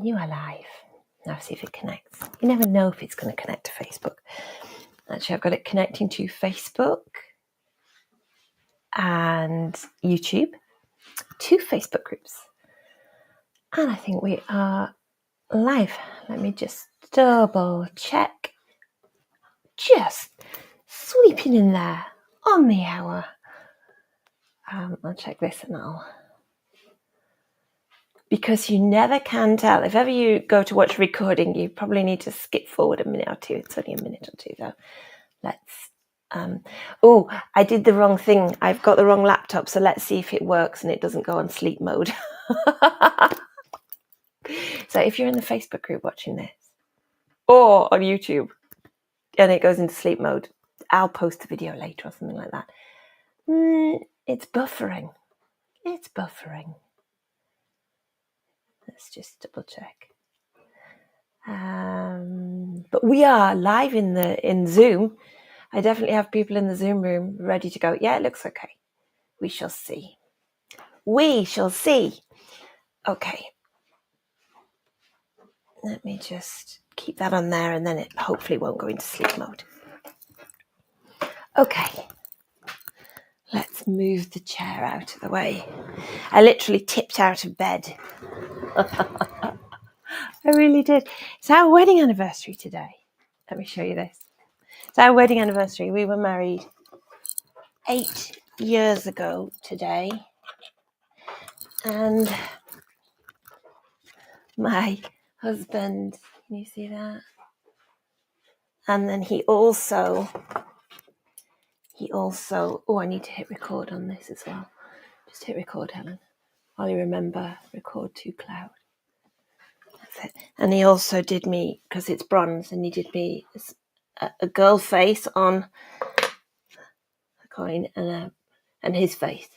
You are live. Now see if it connects. You never know if it's going to connect to Facebook. Actually, I've got it connecting to Facebook and YouTube, 2 Facebook groups. And I think we are live. Let me just double check. Just sweeping in there on the hour. I'll check this and because you never can tell. If ever you go to watch a recording, you probably need to skip forward a minute or two. It's only a minute or two though. Let's, I did the wrong thing. I've got the wrong laptop. So let's see if it works and it doesn't go on sleep mode. So if you're in the Facebook group watching this or on YouTube and it goes into sleep mode, I'll post the video later or something like that. It's buffering. It's buffering. Let's just double check. But we are live in Zoom. I definitely have people in the Zoom room ready to go. Yeah, it looks okay. We shall see. We shall see. Okay. Let me just keep that on there and then it hopefully won't go into sleep mode. Okay. Let's move the chair out of the way. I literally tipped out of bed. I really did. It's our wedding anniversary today. Let me show you this. It's our wedding anniversary. We were married 8 years ago today. And my husband, can you see that? And then he also, I need to hit record on this as well. Just hit record, Helen. While you remember, record to cloud. That's it. And he also did me, because it's bronze, and he did me a girl face on a coin and his face.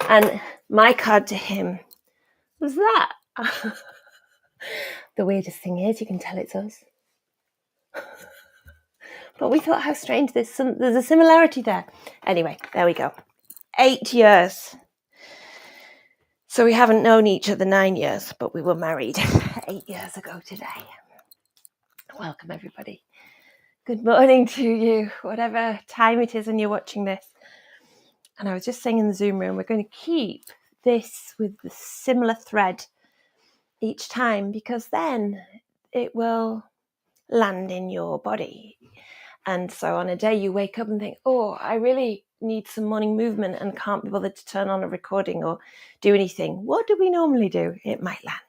And my card to him was that. The weirdest thing is you can tell it's us. But we thought how strange, there's a similarity there. Anyway, there we go. 8 years. So we haven't known each other 9 years, but we were married 8 years ago today. Welcome, everybody. Good morning to you, whatever time it is when you're watching this. And I was just saying in the Zoom room, we're going to keep this with the similar thread each time, because then it will land in your body. And so on a day you wake up and think, oh, I really need some morning movement and can't be bothered to turn on a recording or do anything. What do we normally do? It might land.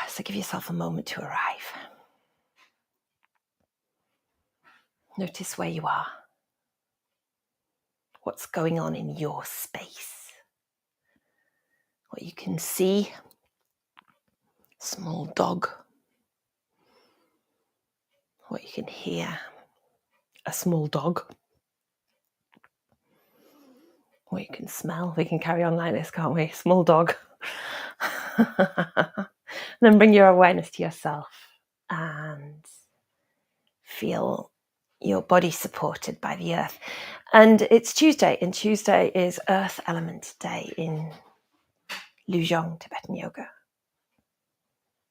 So give yourself a moment to arrive. Notice where you are. What's going on in your space. What you can see. Small dog. What you can hear. A small dog. What you can smell. We can carry on like this, can't we? Small dog. Then bring your awareness to yourself and feel your body supported by the earth. And it's Tuesday, and Tuesday is Earth Element Day in Luzhong, Tibetan yoga.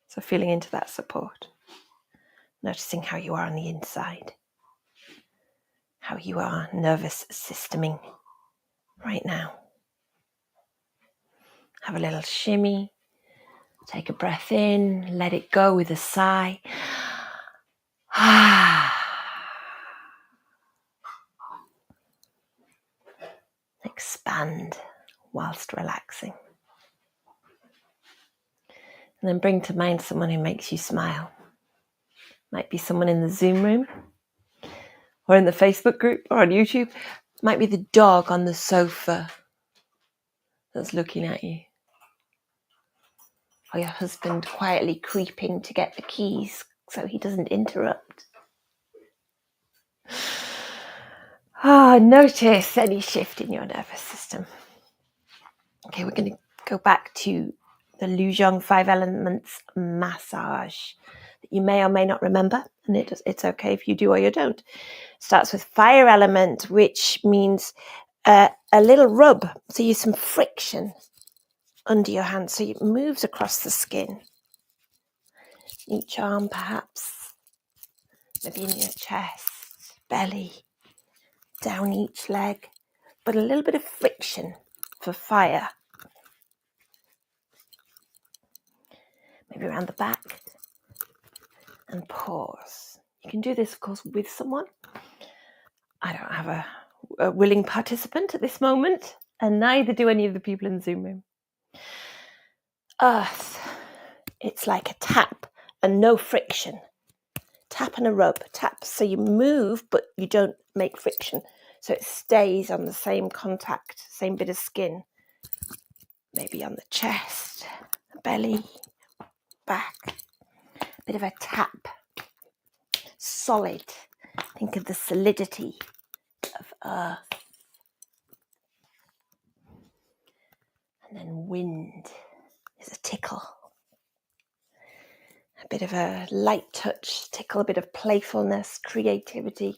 So feeling into that support. Noticing how you are on the inside. How you are nervous systeming right now. Have a little shimmy. Take a breath in. Let it go with a sigh. Expand whilst relaxing. And then bring to mind someone who makes you smile. Might be someone in the Zoom room or in the Facebook group or on YouTube. Might be the dog on the sofa that's looking at you. Or your husband quietly creeping to get the keys so he doesn't interrupt. Notice any shift in your nervous system. Okay, we're going to go back to the Luzhong 5 elements massage that you may or may not remember, and it's okay if you do or you don't. Starts with fire element, which means a little rub, so use some friction under your hand so it moves across the skin. Each arm perhaps, maybe in your chest, belly, down each leg, but a little bit of friction for fire. Maybe around the back, and pause. You can do this, of course, with someone. I don't have a willing participant at this moment, and neither do any of the people in the Zoom room. Earth, it's like a tap and no friction. Tap and a rub. Tap so you move, but you don't make friction. So it stays on the same contact, same bit of skin. Maybe on the chest, belly, back. Bit of a tap. Solid. Think of the solidity of earth. And then wind is a tickle. A bit of a light touch, tickle, a bit of playfulness, creativity,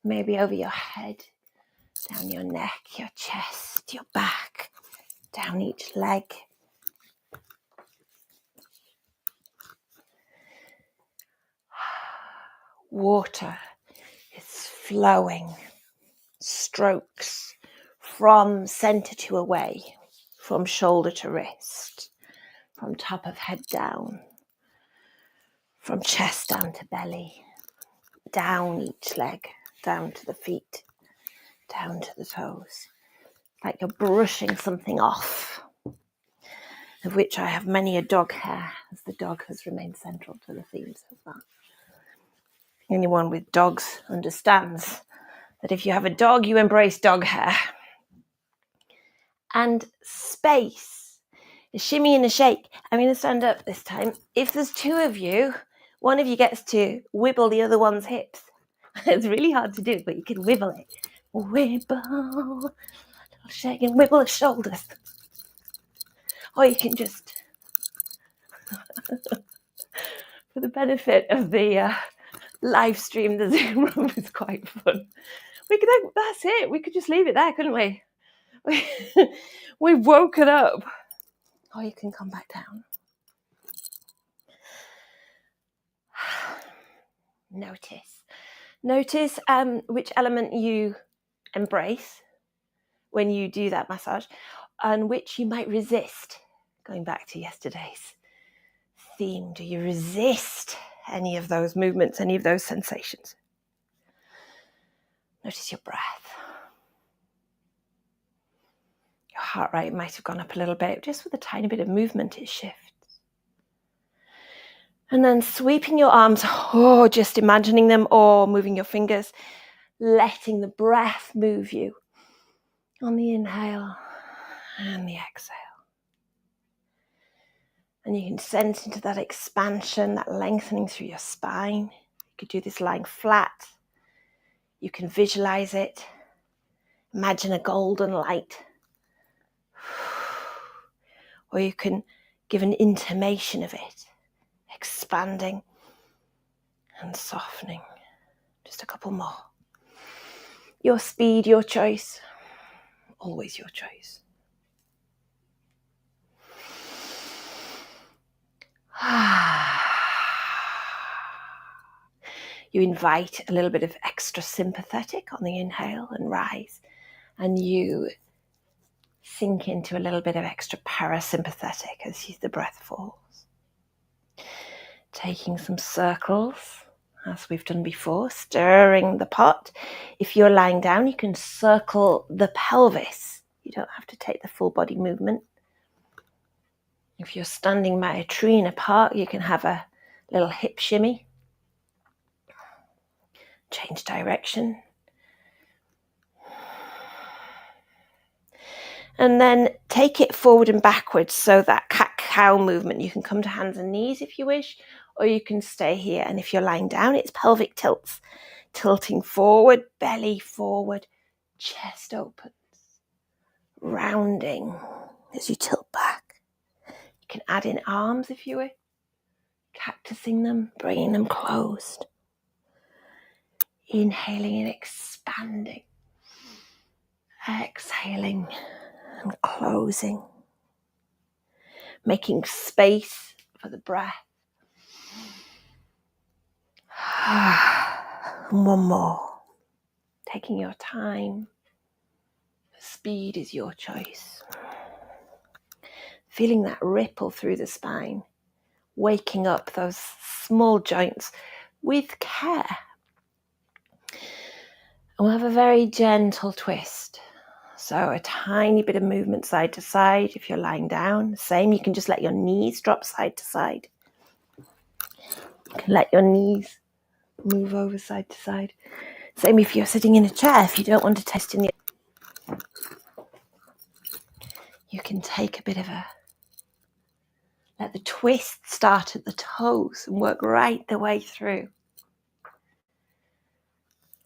maybe over your head, down your neck, your chest, your back, down each leg. Water is flowing, strokes from center to away, from shoulder to wrist, from top of head down, from chest down to belly, down each leg, down to the feet, down to the toes. Like you're brushing something off, of which I have many a dog hair, as the dog has remained central to the themes of that. Anyone with dogs understands that if you have a dog, you embrace dog hair. And space, a shimmy and a shake. I'm going to stand up this time. If there's two of you, one of you gets to wibble the other one's hips. It's really hard to do, but you can wibble it. Wibble, shake and wibble the shoulders. Or you can just, for the benefit of the live stream, the Zoom room is quite fun. That's it. We could just leave it there, couldn't we? We've woken up. Or you can come back down. Notice which element you embrace when you do that massage and which you might resist. Going back to yesterday's theme, do you resist any of those movements, any of those sensations? Notice your breath. Your heart rate might have gone up a little bit. Just with a tiny bit of movement, it shifts. And then sweeping your arms, or just imagining them, or moving your fingers, letting the breath move you on the inhale and the exhale. And you can sense into that expansion, that lengthening through your spine. You could do this lying flat. You can visualize it. Imagine a golden light. Or you can give an intimation of it, expanding and softening. Just a couple more. Your speed, your choice. Always your choice. You invite a little bit of extra sympathetic on the inhale and rise. And you sink into a little bit of extra parasympathetic as the breath falls. Taking some circles, as we've done before, stirring the pot. If you're lying down, you can circle the pelvis. You don't have to take the full body movement. If you're standing by a tree in a park, you can have a little hip shimmy. Change direction. And then take it forward and backwards, so that cat-cow movement. You can come to hands and knees if you wish, or you can stay here. And if you're lying down, it's pelvic tilts. Tilting forward, belly forward, chest opens. Rounding as you tilt back. You can add in arms if you wish. Cactusing them, bringing them closed. Inhaling and expanding. Exhaling and closing. making space for the breath. And one more. Taking your time. Speed is your choice. Feeling that ripple through the spine, waking up those small joints with care. And we'll have a very gentle twist. So a tiny bit of movement side to side if you're lying down. Same, you can just let your knees drop side to side. You can let your knees move over side to side. Same if you're sitting in a chair, if you don't want to test in the... You can take a bit of a... Let the twist start at the toes and work right the way through.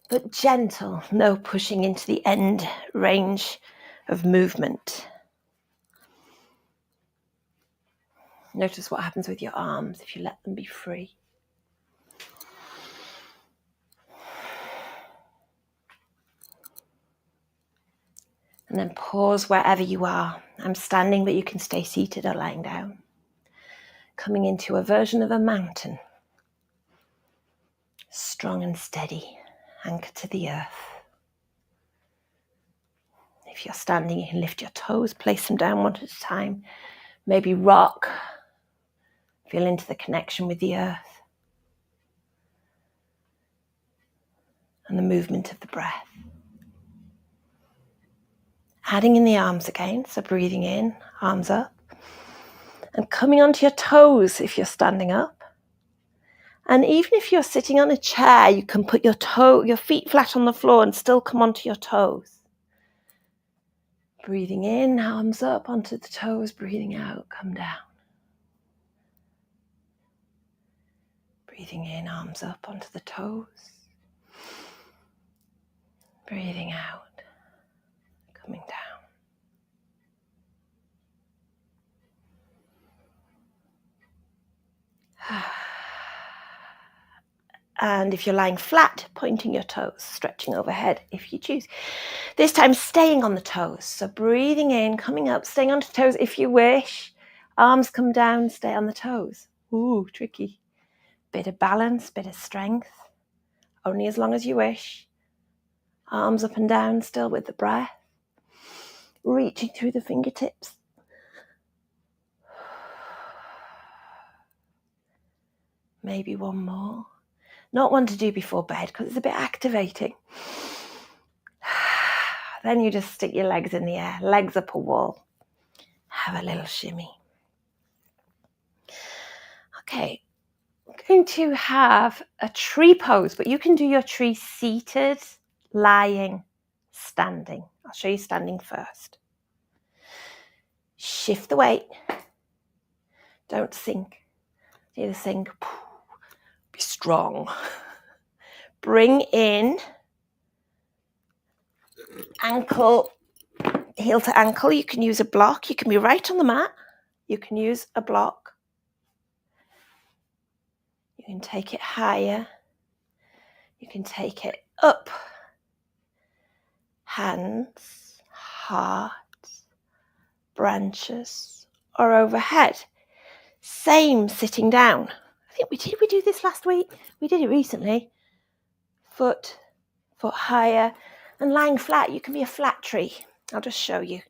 But gentle, no pushing into the end range of movement. Notice what happens with your arms if you let them be free. And then pause wherever you are. I'm standing, but you can stay seated or lying down. Coming into a version of a mountain. Strong and steady, anchor to the earth. If you're standing, you can lift your toes, place them down one at a time. Maybe rock. Feel into the connection with the earth. And the movement of the breath. Adding in the arms again, so breathing in, arms up. And coming onto your toes if you're standing up. And even if you're sitting on a chair, you can put your feet flat on the floor and still come onto your toes. Breathing in, arms up onto the toes, breathing out, come down. Breathing in, arms up onto the toes. Breathing out, coming down. And if you're lying flat, pointing your toes, stretching overhead if you choose. This time staying on the toes. So breathing in, coming up, staying on the toes if you wish. Arms come down, stay on the toes. Ooh, tricky. Bit of balance, bit of strength. Only as long as you wish. Arms up and down, still with the breath. Reaching through the fingertips. Maybe one more. Not one to do before bed because it's a bit activating. Then you just stick your legs in the air, legs up a wall. Have a little shimmy. Okay, I'm going to have a tree pose, but you can do your tree seated, lying, standing. I'll show you standing first. Shift the weight. Don't sink. Either sink. Be strong. Bring in ankle, heel to ankle. You can use a block. You can be right on the mat. You can use a block. You can take it higher. You can take it up. Hands, heart, branches, or overhead. Same sitting down. I think we do this last week? We did it recently. Foot higher, and lying flat. You can be a flat tree. I'll just show you.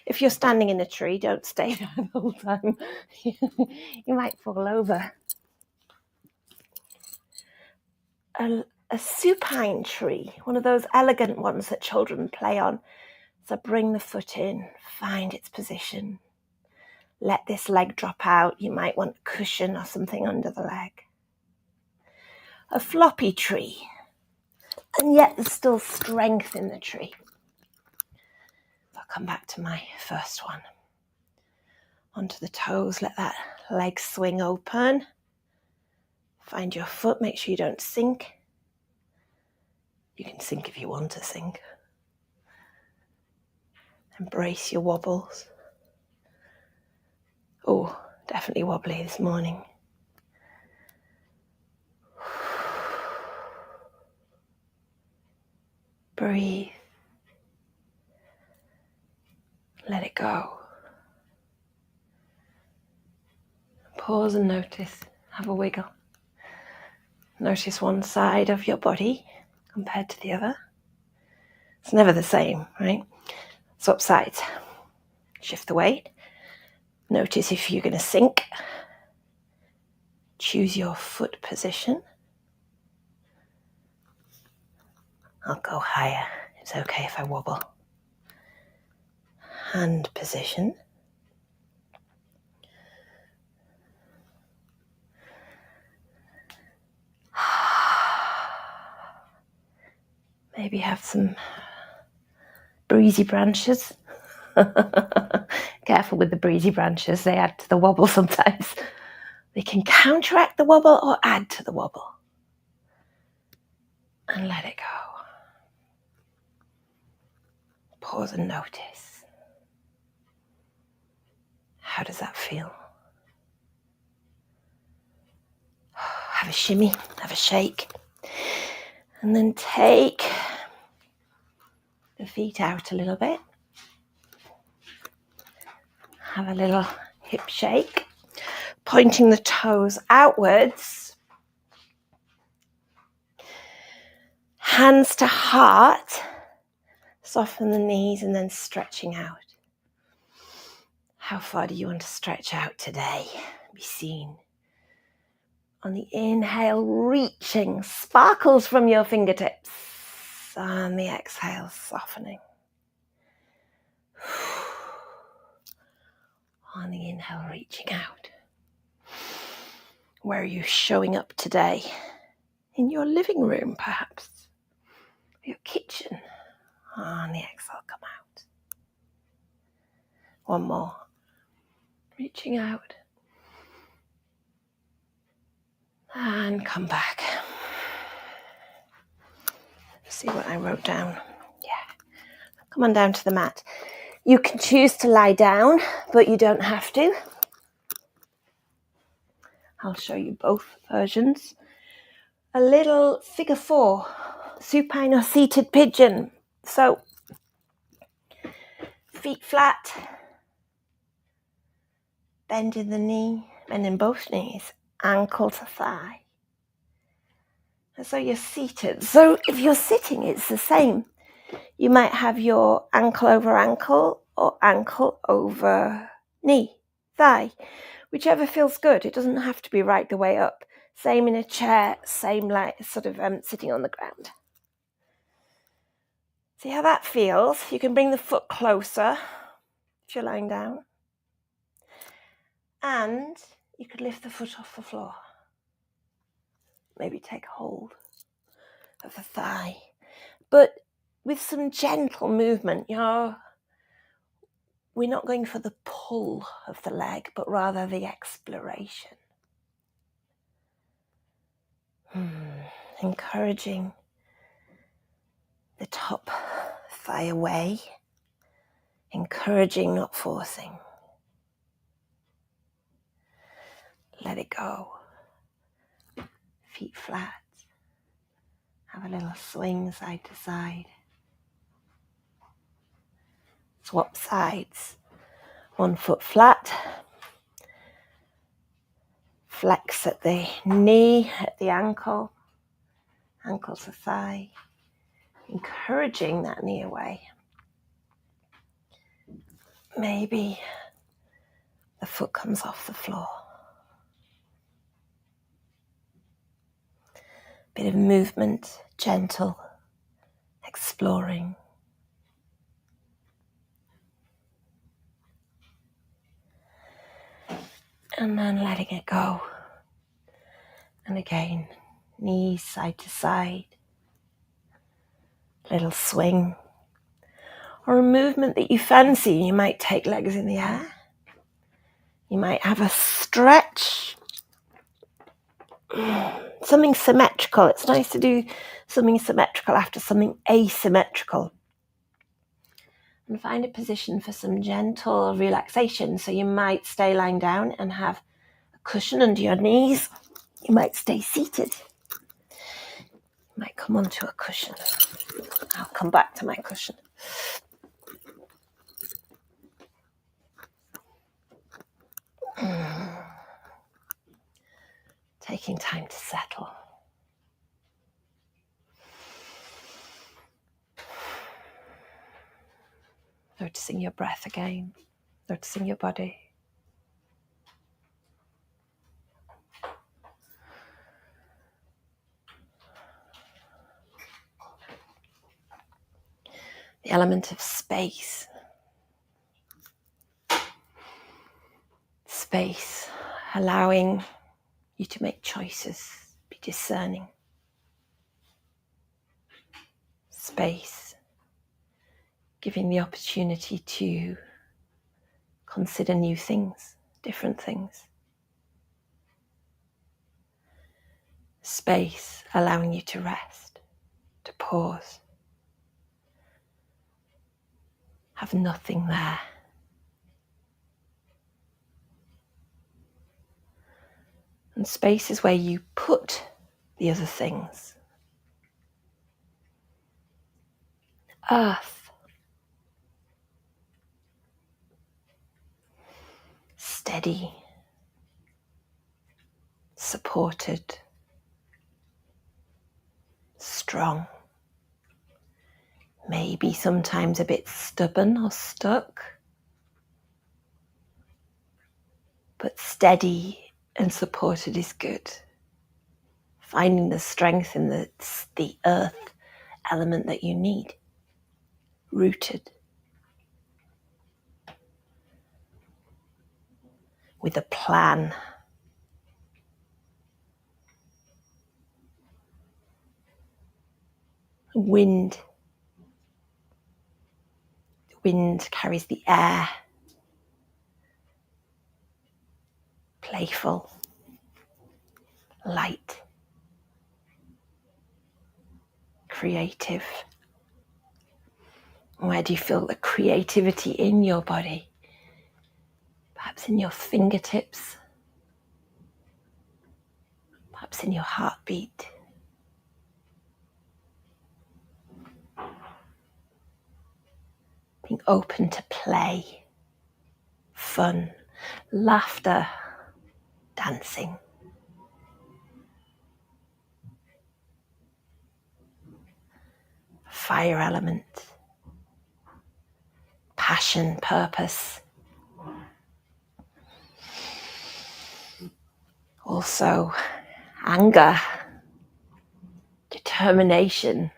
If you're standing in a tree, don't stay there the whole time. You might fall over. A supine tree, one of those elegant ones that children play on. So bring the foot in, find its position. Let this leg drop out. You might want a cushion or something under the leg. A floppy tree, and yet there's still strength in the tree. I'll come back to my first one. Onto the toes, let that leg swing open. Find your foot, make sure you don't sink. You can sink if you want to sink. Embrace your wobbles. Oh, definitely wobbly this morning. Breathe. Let it go. Pause and notice. Have a wiggle. Notice one side of your body compared to the other. It's never the same, right? Swap sides. Shift the weight. Notice if you're going to sink. Choose your foot position. I'll go higher. It's okay if I wobble. Hand position. Maybe have some breezy branches. Careful with the breezy branches, they add to the wobble sometimes. They can counteract the wobble or add to the wobble. And let it go. Pause and notice. How does that feel? Have a shimmy, have a shake. And then take the feet out a little bit. Have a little hip shake. Pointing the toes outwards. Hands to heart. Soften the knees and then stretching out. How far do you want to stretch out today? Be seen. On the inhale, reaching, sparkles from your fingertips. On the exhale, softening. On the inhale, reaching out. Where are you showing up today? In your living room, perhaps. Your kitchen. On the exhale, come out. One more. Reaching out. And come back. See what I wrote down. Yeah. Come on down to the mat. You can choose to lie down, but you don't have to. I'll show you both versions. A little figure 4, supine or seated pigeon. So, feet flat, bend in the knee, bend in both knees, ankle to thigh. And so you're seated. So if you're sitting, it's the same. You might have your ankle over ankle or ankle over knee, thigh, whichever feels good. It doesn't have to be right the way up. Same in a chair, same like sort of sitting on the ground. See how that feels? You can bring the foot closer if you're lying down. And you could lift the foot off the floor. Maybe take hold of the thigh. But with some gentle movement, we're not going for the pull of the leg, but rather the exploration. Encouraging the top thigh away. Encouraging, not forcing. Let it go. Feet flat. Have a little swing side to side. Swap sides. One foot flat. Flex at the knee, at the ankle. Ankle to thigh. Encouraging that knee away. Maybe the foot comes off the floor. Bit of movement, gentle, exploring. And then letting it go. And again, knees side to side. Little swing. Or a movement that you fancy. You might take legs in the air. You might have a stretch. Something symmetrical. It's nice to do something symmetrical after something asymmetrical. And find a position for some gentle relaxation. So you might stay lying down and have a cushion under your knees. You might stay seated. You might come onto a cushion. I'll come back to my cushion. Taking time to settle. Noticing your breath again, noticing your body. The element of space. Space, allowing you to make choices, be discerning. Space, giving the opportunity to consider new things, different things. Space, allowing you to rest, to pause. Have nothing there. And space is where you put the other things. Earth. Steady. Supported. Strong. Maybe sometimes a bit stubborn or stuck. But steady and supported is good. Finding the strength in the earth element that you need. Rooted. With a plan. Wind. The wind carries the air. Playful. Light. Creative. Where do you feel the creativity in your body? Perhaps in your fingertips. Perhaps in your heartbeat. Being open to play, fun, laughter, dancing. Fire element. Passion, purpose. Also, anger, determination.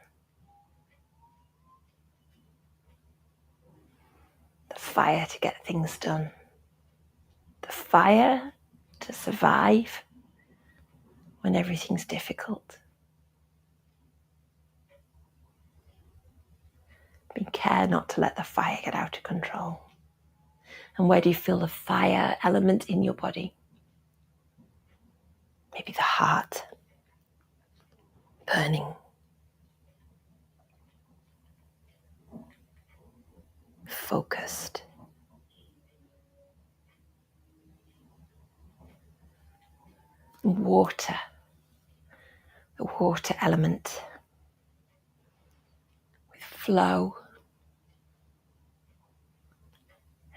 The fire to get things done. The fire to survive when everything's difficult. Be care not to let the fire get out of control. And where do you feel the fire element in your body? Maybe the heart burning. Focused. Water. The water element. With flow.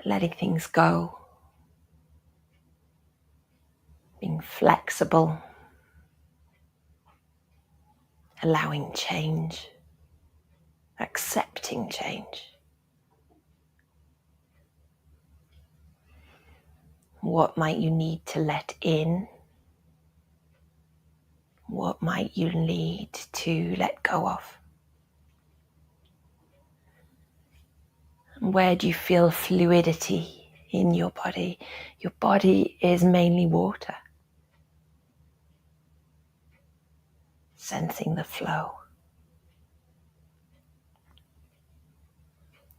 Letting things go. Being flexible. Allowing change. Accepting change. What might you need to let in? What might you need to let go of? And where do you feel fluidity in your body? Your body is mainly water. Sensing the flow.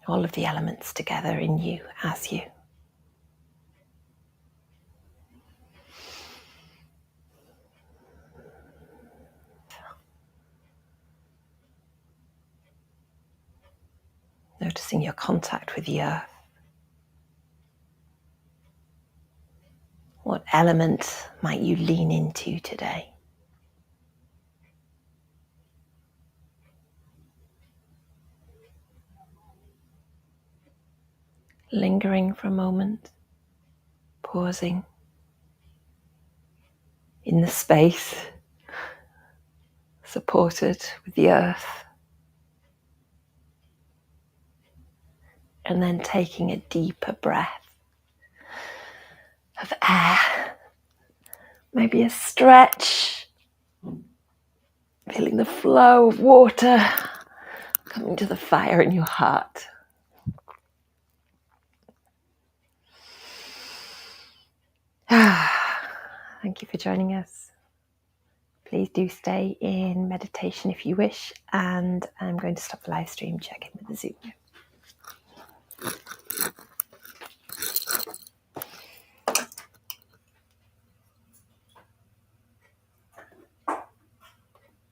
All of the elements together in you as you. Noticing your contact with the earth. What element might you lean into today? Lingering for a moment, pausing. in the space, supported with the earth. And then taking a deeper breath of air. Maybe a stretch. Feeling the flow of water coming to the fire in your heart. Thank you for joining us. Please do stay in meditation if you wish, and I'm going to stop the live stream, check in with the Zoom.